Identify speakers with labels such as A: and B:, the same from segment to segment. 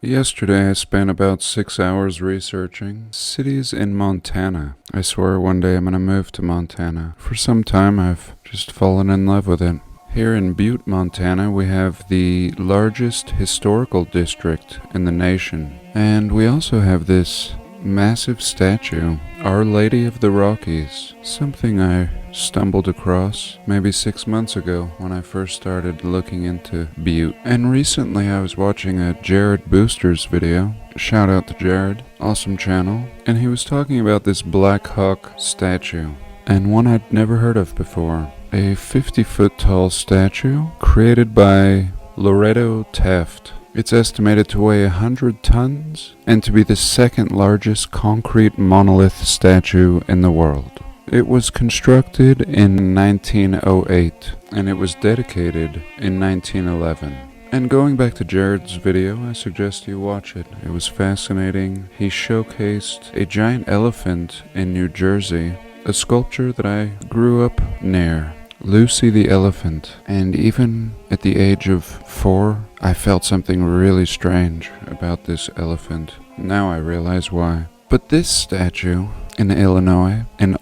A: Yesterday I spent about 6 hours researching cities in Montana. I swear one day I'm gonna move to Montana. For some time I've just fallen in love with it. Here in Butte, Montana, we have the largest historical district in the nation. And we also have this massive statue, Our Lady of the Rockies, something I stumbled across maybe 6 months ago when I first started looking into Butte. And recently I was watching a Jared Booster's video. Shout out to Jared, awesome channel. And he was talking about this Black Hawk statue, and one I'd never heard of before. A 50-foot tall statue created by Loretto Taft. It's estimated to weigh 100 tons and to be the second largest concrete monolith statue in the world. It was constructed in 1908 and it was dedicated in 1911. And going back to Jared's video, I suggest you watch it. It was fascinating. He showcased a giant elephant in New Jersey, a sculpture that I grew up near. Lucy the elephant, and even at the age of 4, I felt something really strange about this elephant. Now I realize why. But this statue in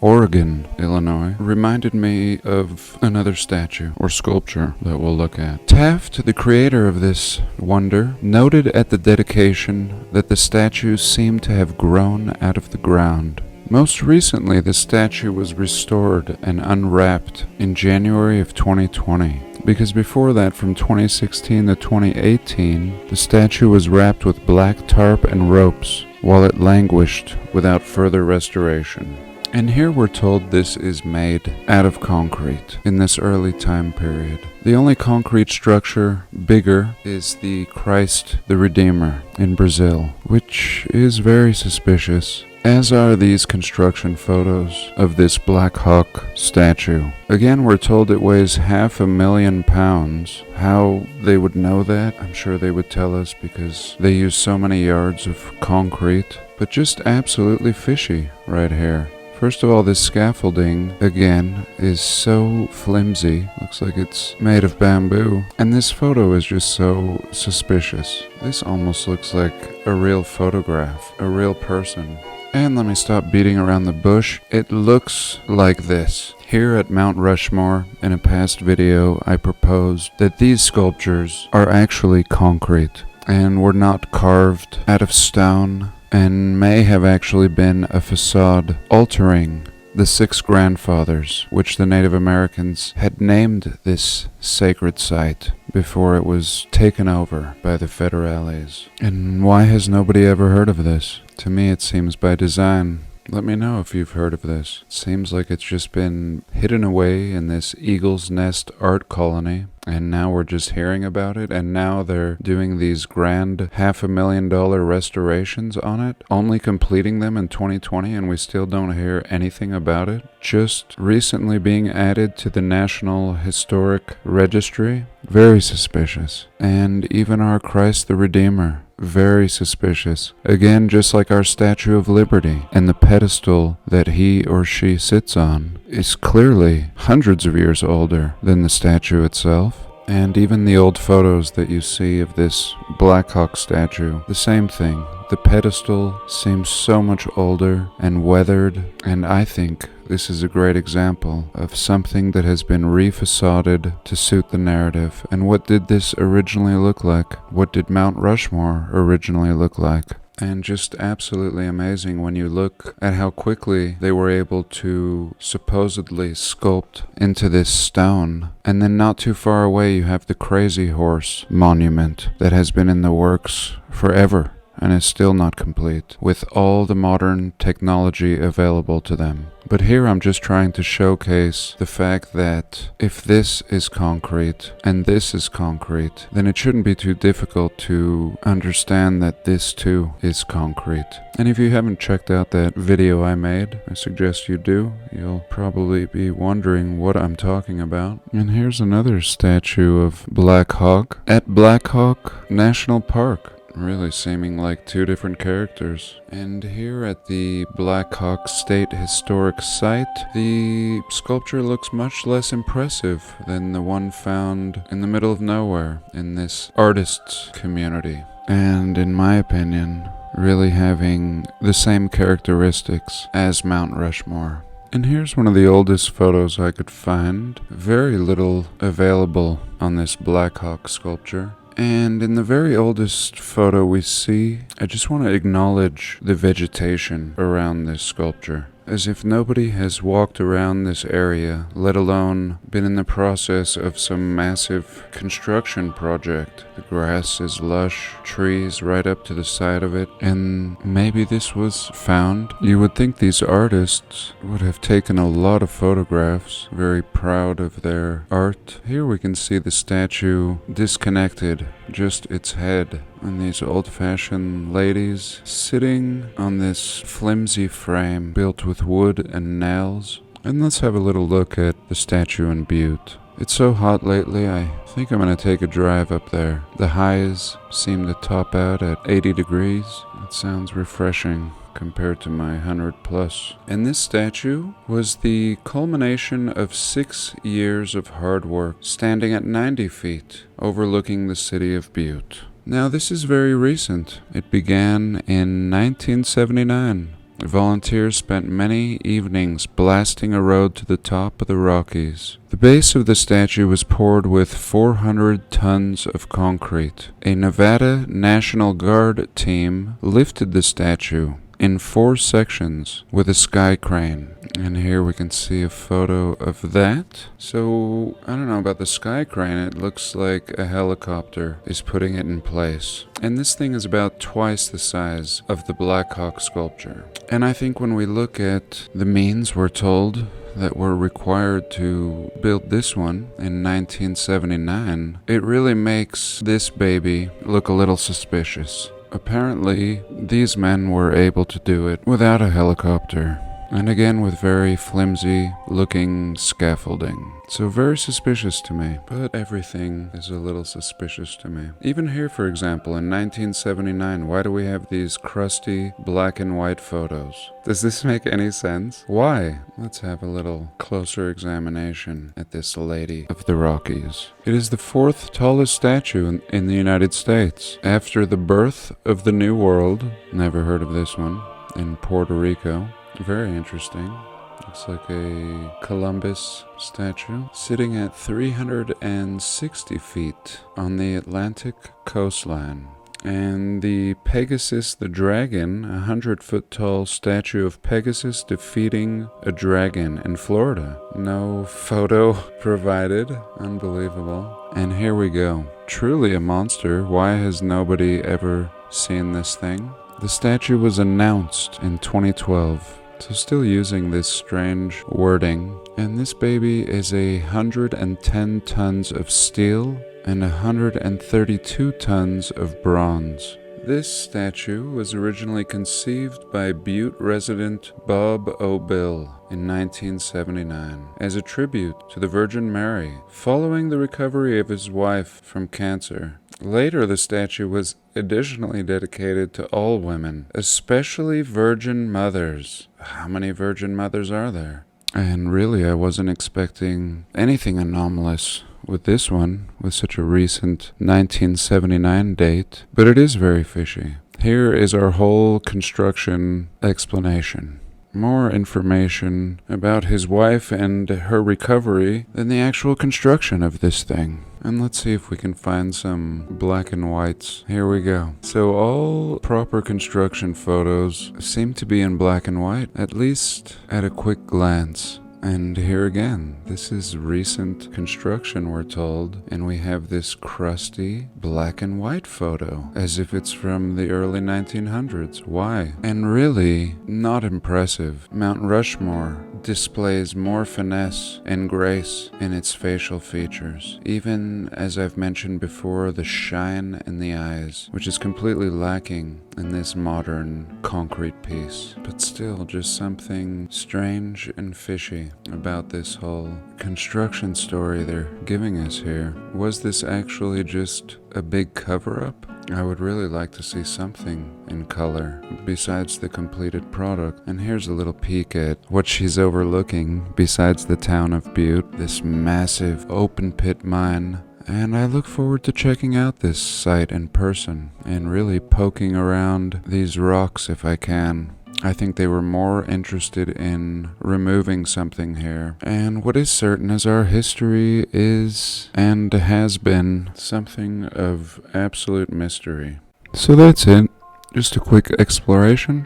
A: Oregon, Illinois, reminded me of another statue or sculpture that we'll look at. Taft, the creator of this wonder, noted at the dedication that the statue seemed to have grown out of the ground. Most recently, the statue was restored and unwrapped in January of 2020, because before that, from 2016 to 2018, the statue was wrapped with black tarp and ropes while it languished without further restoration. And here we're told this is made out of concrete in this early time period. The only concrete structure bigger is the Christ the Redeemer in Brazil, which is very suspicious, as are these construction photos of this Black Hawk statue. Again, we're told it weighs 500,000 pounds. How they would know that, I'm sure they would tell us, because they use so many yards of concrete. But just absolutely fishy right here. First of all, this scaffolding, again, is so flimsy. Looks like it's made of bamboo. And this photo is just so suspicious. This almost looks like a real photograph, a real person. And let me stop beating around the bush. It looks like this. Here at Mount Rushmore, in a past video, I proposed that these sculptures are actually concrete and were not carved out of stone, and may have actually been a facade altering the 6 grandfathers, which the Native Americans had named this sacred site before it was taken over by the federales. And why has nobody ever heard of this? To me, it seems by design. Let me know if you've heard of this. It seems like it's just been hidden away in this Eagle's Nest art colony, and now we're just hearing about it, and now they're doing these grand $500,000 restorations on it, only completing them in 2020, and we still don't hear anything about it. Just recently being added to the National Historic Registry. Very suspicious. And even our Christ the Redeemer. Very suspicious. Again, just like our Statue of Liberty, and the pedestal that he or she sits on is clearly hundreds of years older than the statue itself. And even the old photos that you see of this Black Hawk statue, the same thing. The pedestal seems so much older and weathered, and I think this is a great example of something that has been refacaded to suit the narrative. And what did this originally look like? What did Mount Rushmore originally look like? And just absolutely amazing when you look at how quickly they were able to supposedly sculpt into this stone. And then not too far away you have the Crazy Horse monument that has been in the works forever and is still not complete, with all the modern technology available to them. But here I'm just trying to showcase the fact that if this is concrete and this is concrete, then it shouldn't be too difficult to understand that this too is concrete. And if you haven't checked out that video I made, I suggest you do. You'll probably be wondering what I'm talking about. And here's another statue of Black Hawk at Black Hawk National Park. really seeming like two different characters. And here at the Black Hawk State Historic Site, the sculpture looks much less impressive than the one found in the middle of nowhere in this artists' community. And in my opinion, really having the same characteristics as Mount Rushmore. And here's one of the oldest photos I could find. Very little available on this Black Hawk sculpture. And in the very oldest photo we see, I just want to acknowledge the vegetation around this sculpture. As if nobody has walked around this area, let alone been in the process of some massive construction project. The grass is lush, trees right up to the side of it, and maybe this was found. You would think these artists would have taken a lot of photographs, very proud of their art. Here we can see the statue disconnected, just its head, and these old-fashioned ladies sitting on this flimsy frame built with wood and nails. And let's have a little look at the statue in Butte. It's so hot lately, I think I'm gonna take a drive up there. The highs seem to top out at 80 degrees. It sounds refreshing compared to my 100 plus. And this statue was the culmination of 6 years of hard work, standing at 90 feet, overlooking the city of Butte. Now this is very recent. It began in 1979. Volunteers spent many evenings blasting a road to the top of the Rockies. The base of the statue was poured with 400 tons of concrete. A Nevada National Guard team lifted the statue in 4 sections with a sky crane. And here we can see a photo of that. So, I don't know about the sky crane, it looks like a helicopter is putting it in place. And this thing is about twice the size of the Black Hawk sculpture. And I think when we look at the means we're told that were required to build this one in 1979, it really makes this baby look a little suspicious. Apparently, these men were able to do it without a helicopter, and again with very flimsy looking scaffolding. So very suspicious to me, but everything is a little suspicious to me. Even here, for example, in 1979, why do we have these crusty black and white photos? Does this make any sense? Why? Let's have a little closer examination at this lady of the Rockies. It is the 4th tallest statue in the United States. After the birth of the New World, never heard of this one, in Puerto Rico. Very interesting. Looks like a Columbus statue sitting at 360 feet on the Atlantic coastline. And the Pegasus the Dragon, a 100-foot tall statue of Pegasus defeating a dragon in Florida. No photo provided. Unbelievable. And here we go. Truly a monster. Why has nobody ever seen this thing? The statue was announced in 2012. So still using this strange wording. And this baby is 110 tons of steel and 132 tons of bronze. This statue was originally conceived by Butte resident Bob O'Bill in 1979 as a tribute to the Virgin Mary following the recovery of his wife from cancer. Later, the statue was additionally dedicated to all women, especially virgin mothers. How many virgin mothers are there? And really, I wasn't expecting anything anomalous with this one, with such a recent 1979 date, but it is very fishy. Here is our whole construction explanation. More information about his wife and her recovery than the actual construction of this thing. And let's see if we can find some black and whites. Here we go. So all proper construction photos seem to be in black and white, at least at a quick glance. And here again, this is recent construction, we're told, and we have this crusty black and white photo, as if it's from the early 1900s. Why? And really, not impressive. Mount Rushmore displays more finesse and grace in its facial features. Even, as I've mentioned before, the shine in the eyes, which is completely lacking in this modern concrete piece. But still, just something strange and fishy about this whole construction story they're giving us here. Was this actually just a big cover-up? I would really like to see something in color besides the completed product. And here's a little peek at what she's overlooking besides the town of Butte, this massive open pit mine. And I look forward to checking out this site in person and really poking around these rocks if I can. I think they were more interested in removing something here. And what is certain is our history is and has been something of absolute mystery. So that's it. Just a quick exploration.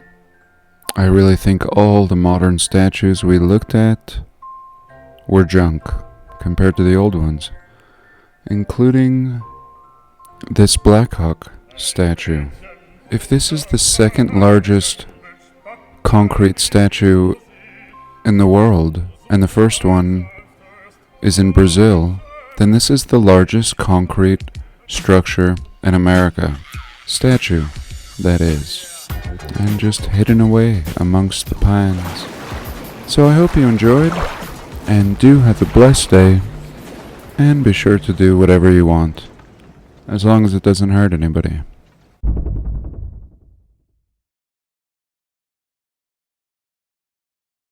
A: I really think all the modern statues we looked at were junk compared to the old ones, including this Blackhawk statue. If this is the second largest concrete statue in the world, and the first one is in Brazil, then this is the largest concrete structure in America. Statue, that is. And just hidden away amongst the pines. So I hope you enjoyed, and do have a blessed day, and be sure to do whatever you want, as long as it doesn't hurt anybody.